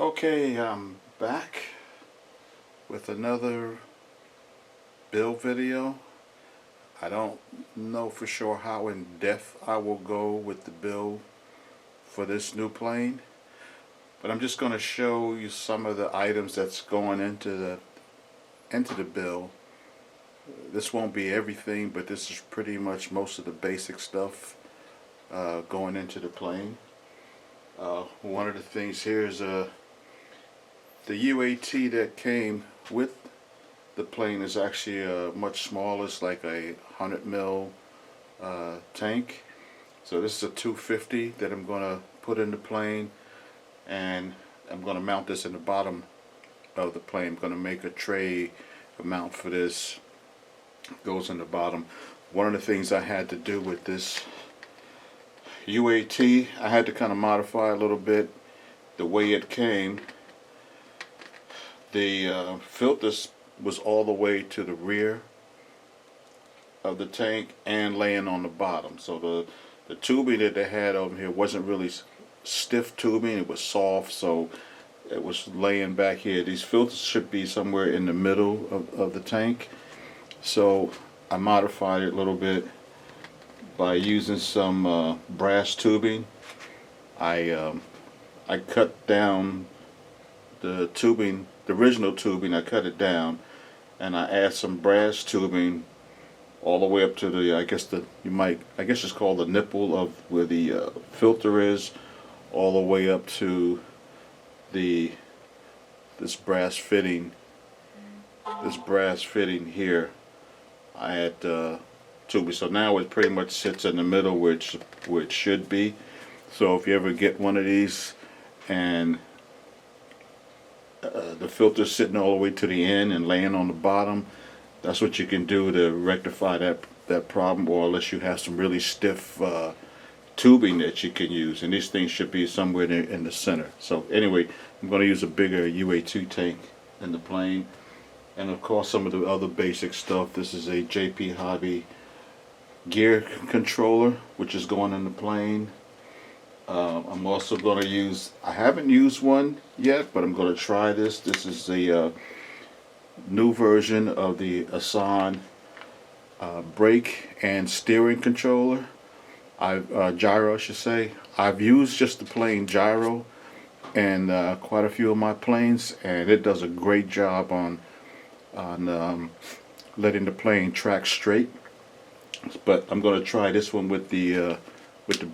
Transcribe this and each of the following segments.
Okay, I'm back with another build video. I don't know for sure how in depth I will go with the build for this new plane, but I'm just going to show you some of the items that's going into the build. This won't be everything, but this is pretty much most of the basic stuff going into the plane. One of the things here is the UAT that came with the plane is actually much smaller. It's like a 100 mil tank. So this is a 250 that I'm going to put in the plane, and I'm going to mount this in the bottom of the plane. I'm going to make a tray, a mount for this. Goes in the bottom. One of the things I had to do with this UAT, I had to kind of modify a little bit the way it came. The filters was all the way to the rear of the tank and laying on the bottom. So the tubing that they had over here wasn't really stiff tubing, it was soft, so it was laying back here. These filters should be somewhere in the middle of the tank. So I modified it a little bit by using some brass tubing. I cut down the tubing, the original tubing. I cut it down, and I add some brass tubing all the way up to the, I guess it's called the nipple of where the filter is, all the way up to this brass fitting here. I had tubing, so now it pretty much sits in the middle where it should be. So if you ever get one of these and the filter sitting all the way to the end and laying on the bottom, that's what you can do to rectify that problem, or unless you have some really stiff tubing that you can use, and these things should be somewhere in the center. So anyway, I'm going to use a bigger UA2 tank in the plane, and of course some of the other basic stuff. This is a JP Hobby gear controller which is going in the plane. I'm also going to use, I haven't used one yet, but I'm going to try this. This is the new version of the ASSAN brake and steering controller. Gyro, I should say. I've used just the plain gyro and quite a few of my planes, and it does a great job on letting the plane track straight. But I'm going to try this one with the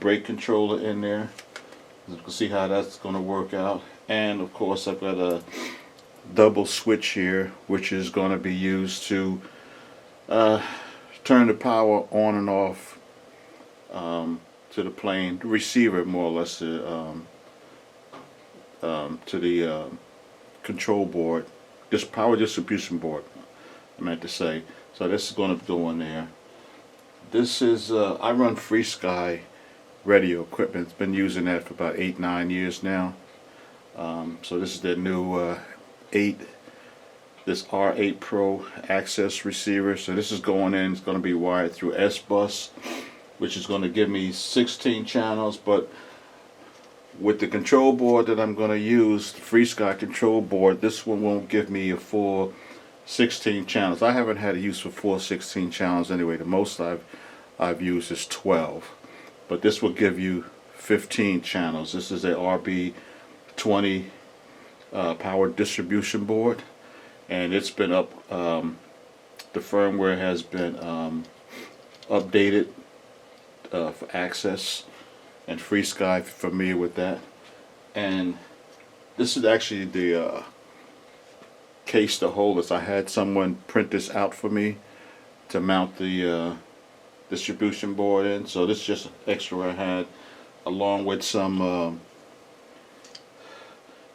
brake controller in there. We'll see how that's going to work out. And of course I've got a double switch here, which is going to be used to turn the power on and off to the plane, the receiver more or less, to the control board, this power distribution board, I meant to say. So this is going to go in there. This is I run Free Sky radio equipment. It's been using that for about 8-9 years now. So this is their new this R8 Pro access receiver. So this is going in. It's going to be wired through S-Bus, which is going to give me 16 channels. But with the control board that I'm going to use, the Free Sky control board, this one won't give me a full 16 channels. I haven't had a use for full 16 channels anyway. The most I've used is 12. But this will give you 15 channels. This is a RB20 power distribution board, and it's been up, the firmware has been updated for access, and Free Sky familiar with that. And this is actually the case to hold this. I had someone print this out for me to mount the distribution board in, so this is just extra I had, along with some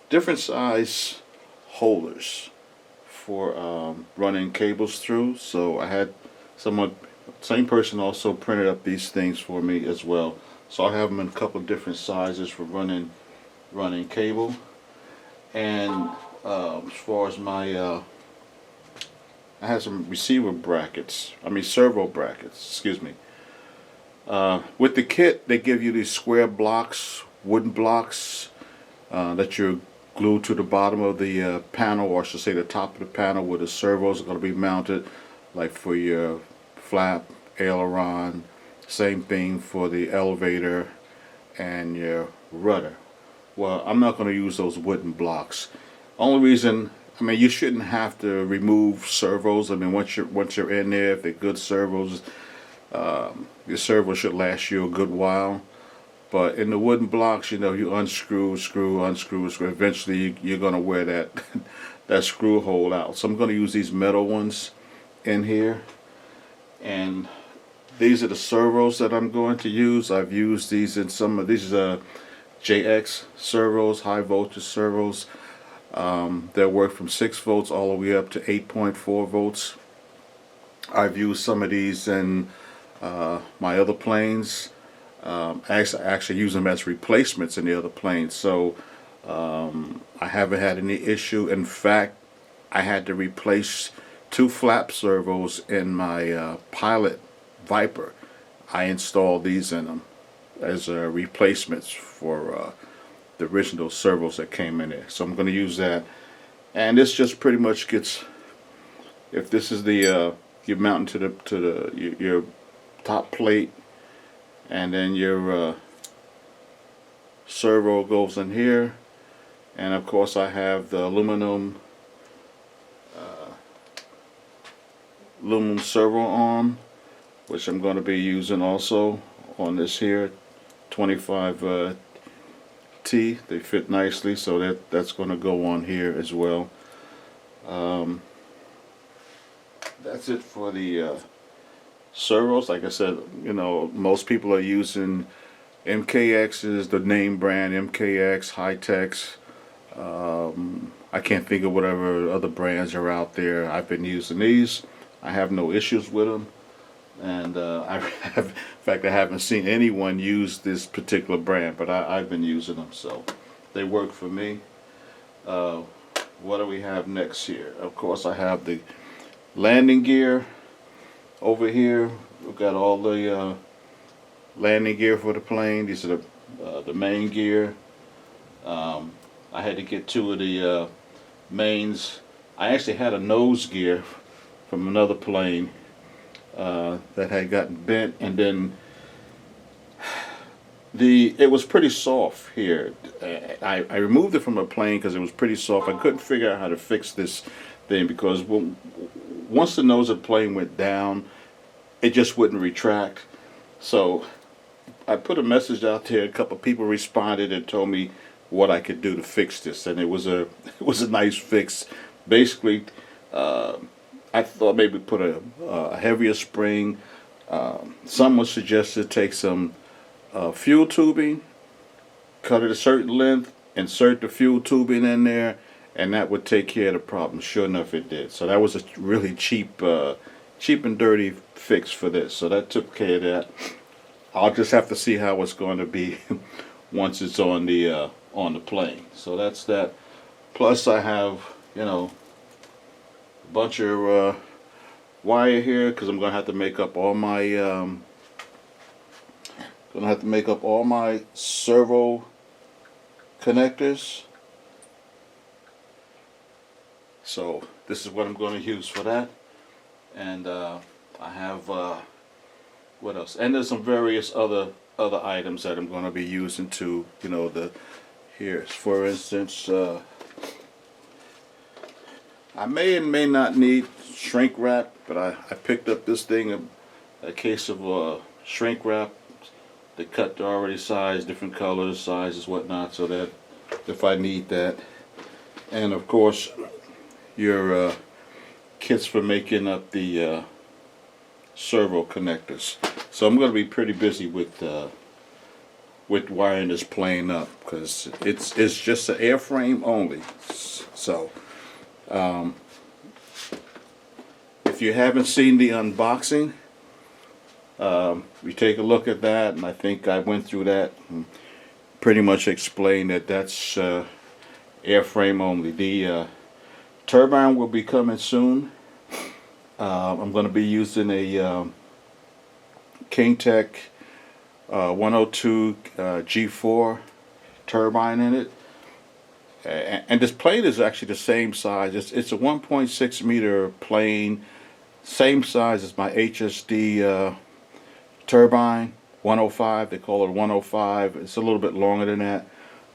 different size holders for running cables through. So I had same person also printed up these things for me as well. So I have them in a couple of different sizes for running cable. And as far as my I have some receiver brackets, servo brackets, excuse me. With the kit, they give you these square blocks, wooden blocks, that you're glued to the bottom of the panel, or I should say the top of the panel, where the servos are going to be mounted, like for your flap, aileron. Same thing for the elevator and your rudder. Well, I'm not going to use those wooden blocks. Only reason, I mean, you shouldn't have to remove servos. I mean, once you're in there, if they're good servos, your servo should last you a good while. But in the wooden blocks, you know, you unscrew, screw, unscrew, screw. Eventually, you're going to wear that that screw hole out. So I'm going to use these metal ones in here. And these are the servos that I'm going to use. I've used these in some of these JX servos, high voltage servos. They'll work from 6 volts all the way up to 8.4 volts. I've used some of these in my other planes. I actually use them as replacements in the other planes, so I haven't had any issue. In fact, I had to replace 2 flap servos in my Pilot Viper. I installed these in them as replacements for the original servos that came in there. So I'm going to use that, and this just pretty much gets, if this is the you're mounting to your top plate, and then your servo goes in here, and of course I have the aluminum servo arm, which I'm going to be using also on this here 25 T. They fit nicely, so that's going to go on here as well. That's it for the servos. Like I said, you know, most people are using MKX's, the name brand MKX, High-Techs. I can't think of whatever other brands are out there. I've been using these. I have no issues with them, and in fact, I haven't seen anyone use this particular brand, but I've been using them, so they work for me. What do we have next here? Of course, I have the landing gear over here. We've got all the landing gear for the plane. These are the main gear. I had to get 2 of the mains. I actually had a nose gear from another plane that had gotten bent, and then it was pretty soft here. I removed it from the plane because it was pretty soft. I couldn't figure out how to fix this thing, because once the nose of the plane went down, it just wouldn't retract. So I put a message out there. A couple of people responded and told me what I could do to fix this, and it was a nice fix. Basically, I thought maybe put a heavier spring. Someone suggested take some fuel tubing, cut it a certain length, insert the fuel tubing in there, and that would take care of the problem. Sure enough, it did. So that was a really cheap and dirty fix for this. So that took care of that. I'll just have to see how it's going to be once it's on the plane. So that's that. Plus, I have, you know, a bunch of wire here, because I'm gonna have to make up all my servo connectors. So this is what I'm going to use for that. And I have what else? And there's some various other items that I'm going to be using to, you know, here, for instance, I may and may not need shrink wrap, but I picked up this thing, a case of shrink wrap. They cut to already size, different colors, sizes, whatnot, so that if I need that. And of course, your kits for making up the servo connectors. So I'm going to be pretty busy with wiring this plane up, because it's just an airframe only. So if you haven't seen the unboxing, we take a look at that, and I think I went through that and pretty much explained that that's airframe only. The turbine will be coming soon. I'm going to be using a KingTech 102 G4 turbine in it, and this plane is actually the same size. It's a 1.6 meter plane, same size as my HSD turbine 105. They call it 105. It's a little bit longer than that,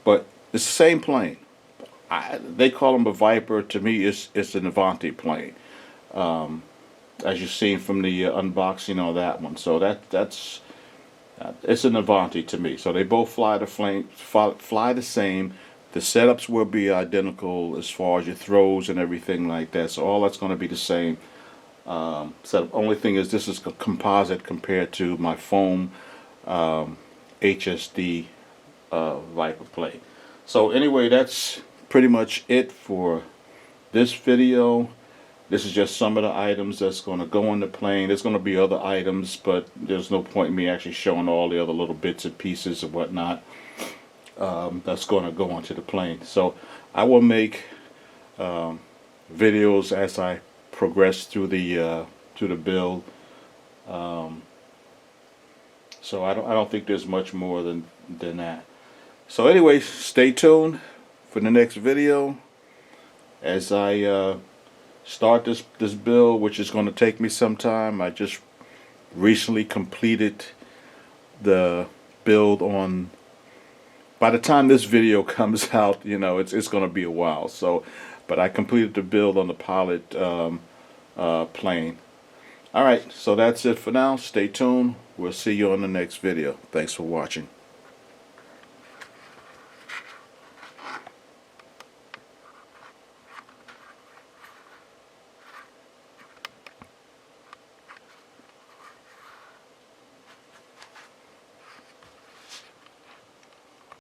but it's the same plane. They call them a Viper. To me, it's an Avanti plane, as you've seen from the unboxing on that one. So that's it's an Avanti to me. So they both fly the same. The setups will be identical as far as your throws and everything like that. So all that's going to be the same. So only thing is this is a composite compared to my foam HSD Viper plane. So anyway, that's pretty much it for this video. This is just some of the items that's going to go on the plane. There's going to be other items, but there's no point in me actually showing all the other little bits and pieces and whatnot that's going to go onto the plane. So I will make videos as I progress through the build. So I don't think there's much more than that. So anyway, stay tuned for the next video as I start this build, which is going to take me some time. I just recently completed the build on. By the time this video comes out, you know, it's going to be a while. So, but I completed the build on the pilot plane. All right, so that's it for now. Stay tuned. We'll see you on the next video. Thanks for watching.